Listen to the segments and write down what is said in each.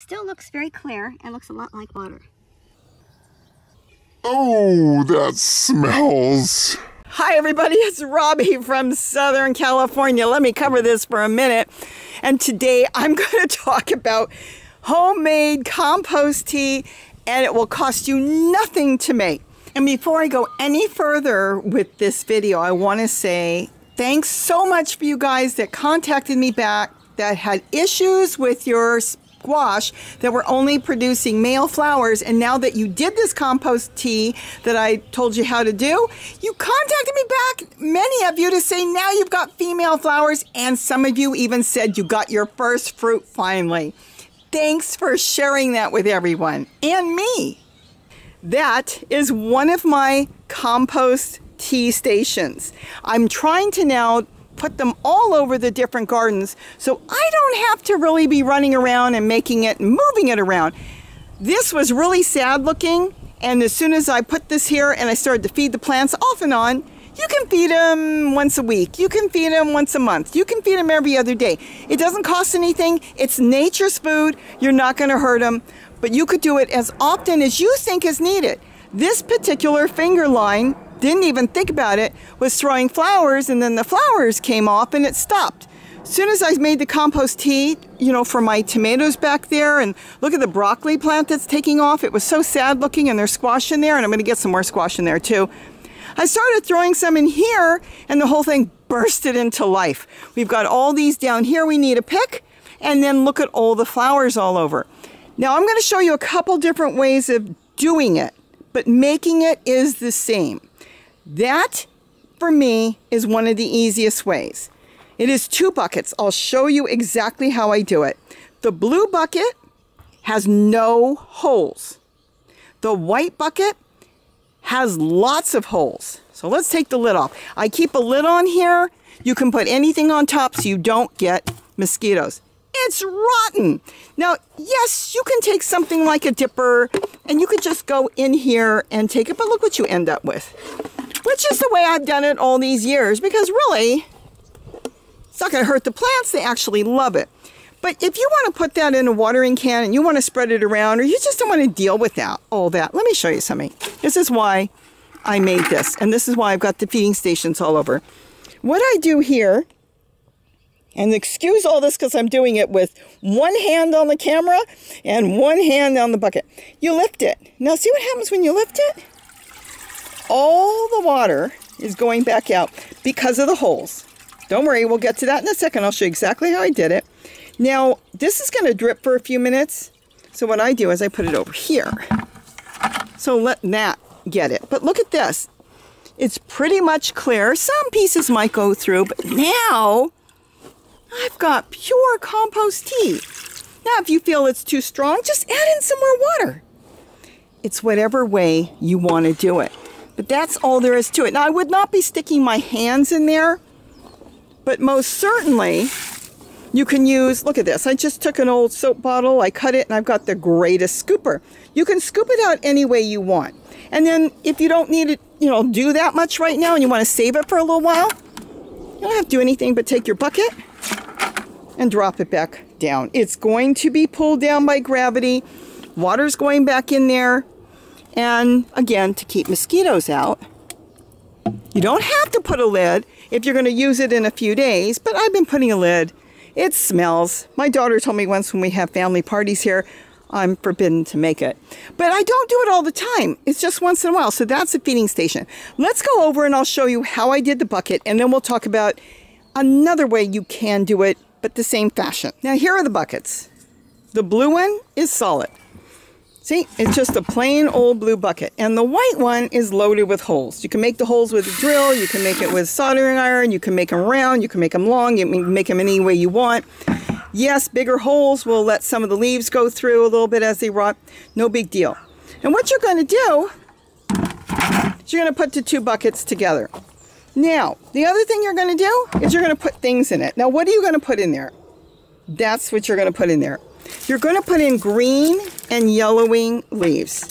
Still looks very clear and looks a lot like water. Oh, that smells. Hi everybody, it's Robbie from Southern California. Let me cover this for a minute. And today I'm going to talk about homemade compost tea, and it will cost you nothing to make. And before I go any further with this video, I want to say thanks so much for you guys that contacted me back that had issues with your squash that were only producing male flowers, and now that you did this compost tea that I told you how to do, you contacted me back, many of you, to say now you've got female flowers, and some of you even said you got your first fruit finally. Thanks for sharing that with everyone and me. That is one of my compost tea stations. I'm trying to now put them all over the different gardens so I don't have to really be running around and making it and moving it around. This was really sad looking, and as soon as I put this here and I started to feed the plants off and on, you can feed them once a week, you can feed them once a month, you can feed them every other day. It doesn't cost anything, it's nature's food, you're not going to hurt them, but you could do it as often as you think is needed. This particular finger line, didn't even think about it, was throwing flowers, and then the flowers came off and it stopped. As soon as I made the compost tea, you know, for my tomatoes back there, and look at the broccoli plant that's taking off. It was so sad looking, and there's squash in there, and I'm going to get some more squash in there too. I started throwing some in here, and the whole thing bursted into life. We've got all these down here we need to pick, and then look at all the flowers all over. Now I'm going to show you a couple different ways of doing it, but making it is the same. That, for me, is one of the easiest ways. It is 2 buckets. I'll show you exactly how I do it. The blue bucket has no holes. The white bucket has lots of holes. So let's take the lid off. I keep a lid on here. You can put anything on top so you don't get mosquitoes. It's rotten. Now, yes, you can take something like a dipper and you could just go in here and take it, but look what you end up with. Which is the way I've done it all these years, because really, it's not going to hurt the plants. They actually love it. But if you want to put that in a watering can and you want to spread it around, or you just don't want to deal with that, all that, let me show you something. This is why I made this, and this is why I've got the feeding stations all over. What I do here, and excuse all this because I'm doing it with one hand on the camera and one hand on the bucket. You lift it. Now see what happens when you lift it? All the water is going back out because of the holes. Don't worry, we'll get to that in a second. I'll show you exactly how I did it. Now, this is going to drip for a few minutes. So what I do is I put it over here. So let that get it. But look at this. It's pretty much clear. Some pieces might go through, but now I've got pure compost tea. Now, if you feel it's too strong, just add in some more water. It's whatever way you want to do it. But that's all there is to it. Now, I would not be sticking my hands in there, but most certainly you can use, look at this. I just took an old soap bottle, I cut it, and I've got the greatest scooper. You can scoop it out any way you want. And then if you don't need it, you know, do that much right now and you want to save it for a little while, you don't have to do anything but take your bucket and drop it back down. It's going to be pulled down by gravity. Water's going back in there. And again, to keep mosquitoes out. You don't have to put a lid if you're going to use it in a few days, but I've been putting a lid. It smells. My daughter told me once when we have family parties here, I'm forbidden to make it. But I don't do it all the time. It's just once in a while. So that's a feeding station. Let's go over and I'll show you how I did the bucket, and then we'll talk about another way you can do it, but the same fashion. Now here are the buckets. The blue one is solid. See, it's just a plain old blue bucket. And the white one is loaded with holes. You can make the holes with a drill, you can make it with soldering iron, you can make them round, you can make them long, you can make them any way you want. Yes, bigger holes will let some of the leaves go through a little bit as they rot. No big deal. And what you're going to do is you're going to put the 2 buckets together. Now, the other thing you're going to do is you're going to put things in it. Now, what are you going to put in there? That's what you're going to put in there. You're going to put in green and yellowing leaves.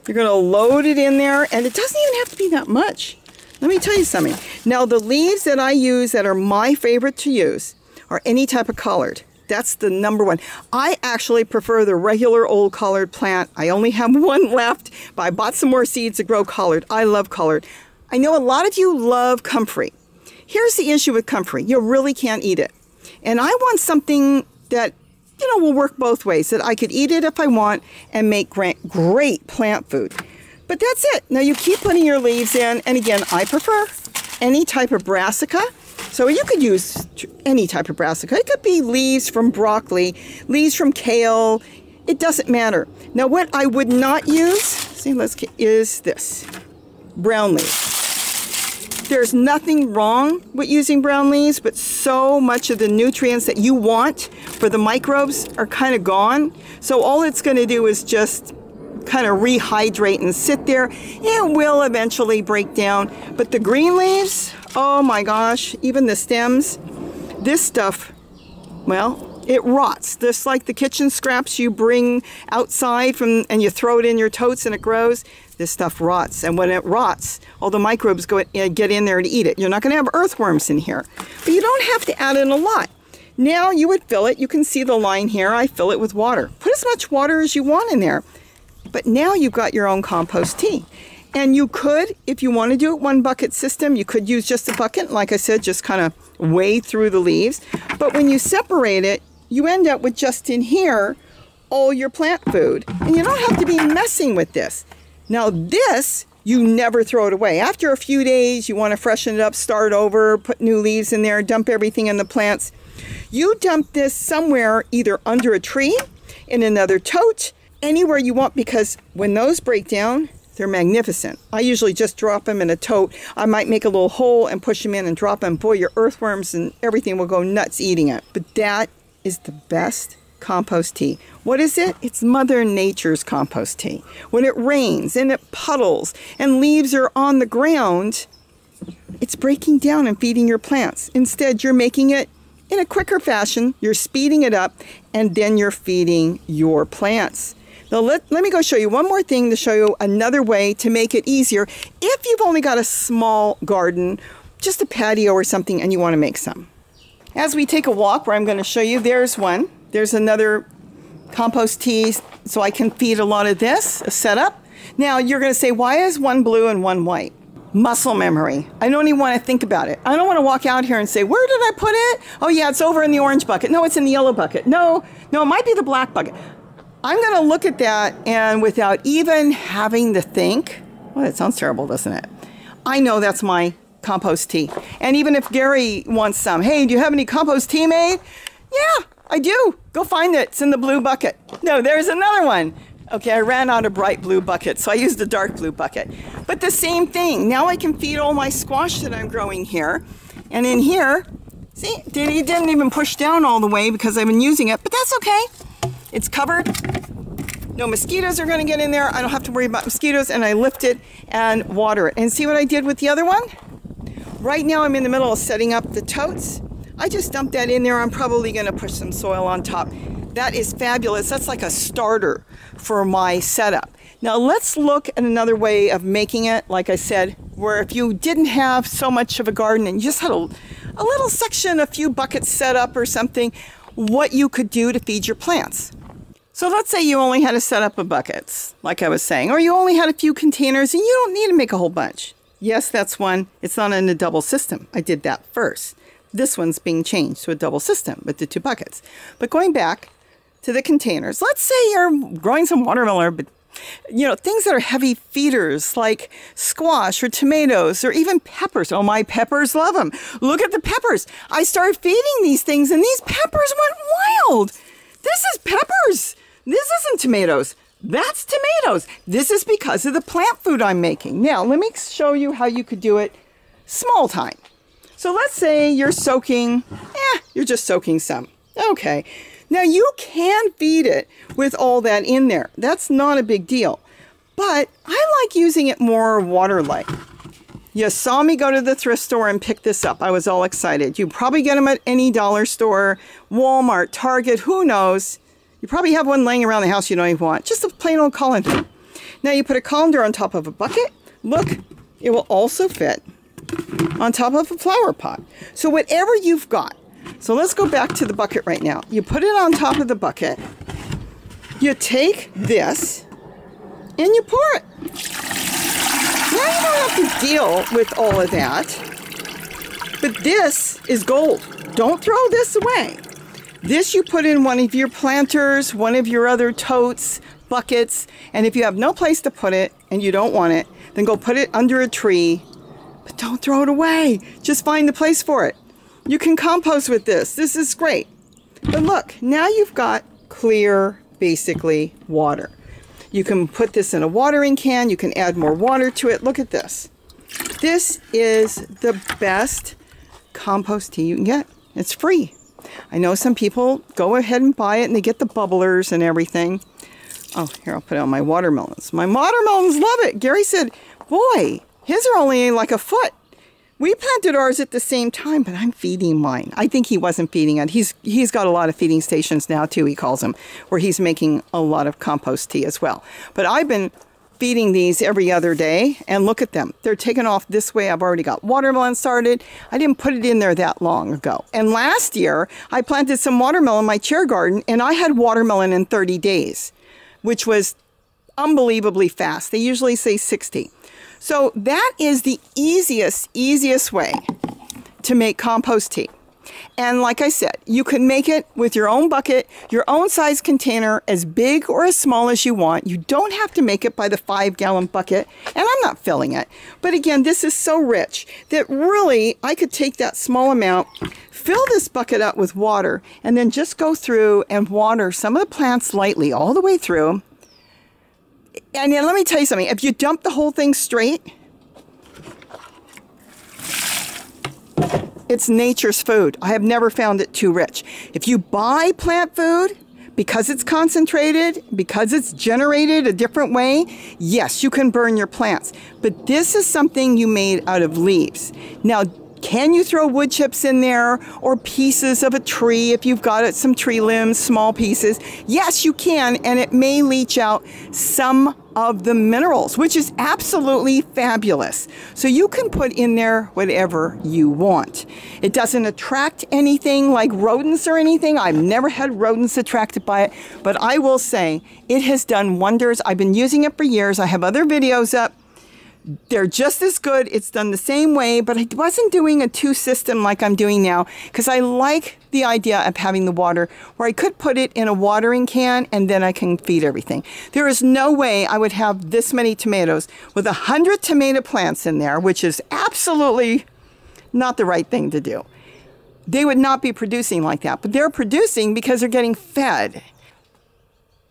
You're going to load it in there, and it doesn't even have to be that much. Let me tell you something. Now, the leaves that I use that are my favorite to use are any type of colored. That's the number one. I actually prefer the regular old collard plant. I only have one left, but I bought some more seeds to grow collard. I love collard. I know a lot of you love comfrey. Here's the issue with comfrey. You really can't eat it. And I want something that, will work both ways, that I could eat it if I want and make great plant food. But that's it. Now you keep putting your leaves in, and again, I prefer any type of brassica. So you could use any type of brassica. It could be leaves from broccoli, leaves from kale. It doesn't matter. Now what I would not use, is this, brown leaves. There's nothing wrong with using brown leaves, but so much of the nutrients that you want for the microbes are kind of gone. So all it's going to do is just kind of rehydrate and sit there. It will eventually break down. But the green leaves, oh my gosh, even the stems, this stuff, well, it rots. Just like the kitchen scraps you bring outside and you throw it in your totes and it grows. This stuff rots, and when it rots, all the microbes get in there to eat it. You're not going to have earthworms in here, but you don't have to add in a lot. Now you would fill it. You can see the line here. I fill it with water. Put as much water as you want in there. But now you've got your own compost tea. And you could, if you want to do it one bucket system, you could use just a bucket. Like I said, just kind of wade through the leaves. But when you separate it, you end up with just in here all your plant food. And you don't have to be messing with this. Now this, you never throw it away. After a few days, you want to freshen it up, start over, put new leaves in there, dump everything in the plants. You dump this somewhere, either under a tree, in another tote, anywhere you want, because when those break down, they're magnificent. I usually just drop them in a tote. I might make a little hole and push them in and drop them. Boy, your earthworms and everything will go nuts eating it. But that is the best compost tea. What is it? It's Mother Nature's compost tea. When it rains and it puddles and leaves are on the ground, it's breaking down and feeding your plants. Instead, you're making it in a quicker fashion. You're speeding it up, and then you're feeding your plants. Now let me go show you one more thing to show you another way to make it easier. If you've only got a small garden, just a patio or something, and you want to make some. As we take a walk where I'm going to show you, there's one. There's another compost tea, so I can feed a lot of this, a setup. Now you're going to say, why is one blue and one white? Muscle memory. I don't even want to think about it. I don't want to walk out here and say, where did I put it? Oh yeah, it's over in the orange bucket. No, it's in the yellow bucket. No, it might be the black bucket. I'm going to look at that, and without even having to think, well, it sounds terrible, doesn't it? I know that's my compost tea. And even if Gary wants some, hey, do you have any compost tea made? Yeah, I do. Go find it. It's in the blue bucket. No, there's another one. Okay, I ran out of bright blue bucket, so I used a dark blue bucket. But the same thing. Now I can feed all my squash that I'm growing here. And in here, see, it didn't even push down all the way because I've been using it, but that's okay. It's covered. No mosquitoes are going to get in there. I don't have to worry about mosquitoes, and I lift it and water it. And see what I did with the other one? Right now I'm in the middle of setting up the totes. I just dumped that in there. I'm probably going to push some soil on top. That is fabulous. That's like a starter for my setup. Now let's look at another way of making it, like I said, where if you didn't have so much of a garden and you just had a little section, a few buckets set up or something, what you could do to feed your plants. So let's say you only had a set up of buckets, like I was saying, or you only had a few containers and you don't need to make a whole bunch. Yes, that's one. It's not in a double system. I did that first. This one's being changed to a double system with the 2 buckets. But going back to the containers, let's say you're growing some watermelon, but things that are heavy feeders like squash or tomatoes or even peppers. Oh, my peppers love them. Look at the peppers. I started feeding these things and these peppers went wild. This is peppers. This isn't tomatoes. That's tomatoes. This is because of the plant food I'm making. Now, let me show you how you could do it small time. So let's say you're soaking, you're just soaking some. Okay. Now you can feed it with all that in there. That's not a big deal. But I like using it more water-like. You saw me go to the thrift store and pick this up. I was all excited. You probably get them at any dollar store, Walmart, Target, who knows. You probably have one laying around the house you don't even want. Just a plain old colander. Now you put a colander on top of a bucket. Look, it will also fit on top of a flower pot. So whatever you've got, So let's go back to the bucket right now. You put it on top of the bucket. You take this and you pour it. Now you don't have to deal with all of that. But this is gold. Don't throw this away. This you put in one of your planters, one of your other totes, buckets, and if you have no place to put it and you don't want it, then go put it under a tree. But don't throw it away. Just find a place for it. You can compost with this. This is great. But look, now you've got clear, basically, water. You can put this in a watering can. You can add more water to it. Look at this. This is the best compost tea you can get. It's free. I know some people go ahead and buy it and they get the bubblers and everything. Oh, here, I'll put it on my watermelons. My watermelons love it. Gary said, boy, his are only like a foot. We planted ours at the same time, but I'm feeding mine. I think he wasn't feeding it. He's got a lot of feeding stations now too, he calls them, where he's making a lot of compost tea as well. But I've been feeding these every other day, and look at them. They're taken off this way. I've already got watermelon started. I didn't put it in there that long ago. And last year, I planted some watermelon in my chair garden, and I had watermelon in 30 days, which was unbelievably fast. They usually say 60. So that is the easiest way to make compost tea. And like I said, you can make it with your own bucket, your own size container, as big or as small as you want. You don't have to make it by the 5-gallon bucket, and I'm not filling it. But again, this is so rich that really I could take that small amount, fill this bucket up with water, and then just go through and water some of the plants lightly all the way through. And then let me tell you something, if you dump the whole thing straight, it's nature's food. I have never found it too rich. If you buy plant food, because it's concentrated, because it's generated a different way, yes, you can burn your plants. But this is something you made out of leaves. Now, can you throw wood chips in there or pieces of a tree if you've got it, some tree limbs, small pieces? Yes, you can, and it may leach out some of the minerals, which is absolutely fabulous. So you can put in there whatever you want. It doesn't attract anything like rodents or anything. I've never had rodents attracted by it, but I will say it has done wonders. I've been using it for years. I have other videos up. They're just as good. It's done the same way, but I wasn't doing a 2-system like I'm doing now because I like the idea of having the water where I could put it in a watering can and then I can feed everything. There is no way I would have this many tomatoes with 100 tomato plants in there, which is absolutely not the right thing to do. They would not be producing like that, but they're producing because they're getting fed.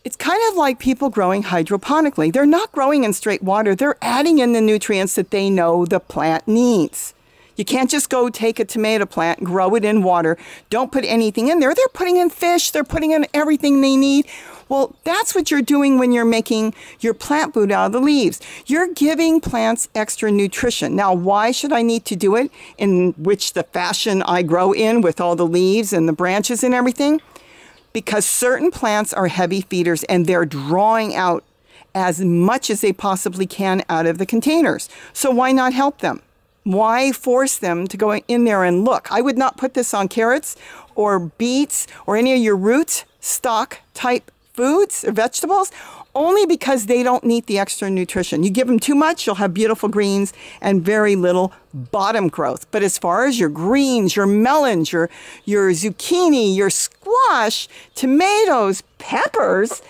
It's kind of like people growing hydroponically. They're not growing in straight water. They're adding in the nutrients that they know the plant needs. You can't just go take a tomato plant and grow it in water. Don't put anything in there. They're putting in fish. They're putting in everything they need. Well, that's what you're doing when you're making your plant food out of the leaves. You're giving plants extra nutrition. Now, why should I need to do it in which the fashion I grow in with all the leaves and the branches and everything? Because certain plants are heavy feeders and they're drawing out as much as they possibly can out of the containers. So why not help them? Why force them to go in there and look? I would not put this on carrots or beets or any of your root stock type foods or vegetables, only because they don't need the extra nutrition. You give them too much, you'll have beautiful greens and very little bottom growth. But as far as your greens, your melons, your zucchini, your squash, tomatoes, peppers,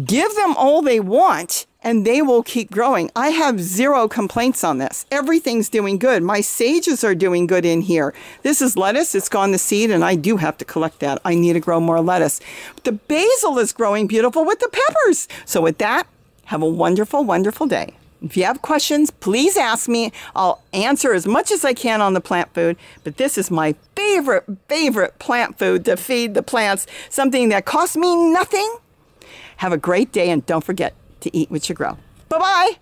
give them all they want and they will keep growing. I have zero complaints on this. Everything's doing good. My sages are doing good in here. This is lettuce. It's gone to seed, and I do have to collect that. I need to grow more lettuce. But the basil is growing beautiful with the peppers. So with that, have a wonderful, wonderful day. If you have questions, please ask me. I'll answer as much as I can on the plant food. But this is my favorite plant food to feed the plants, something that costs me nothing. Have a great day, and don't forget to eat what you grow. Bye-bye.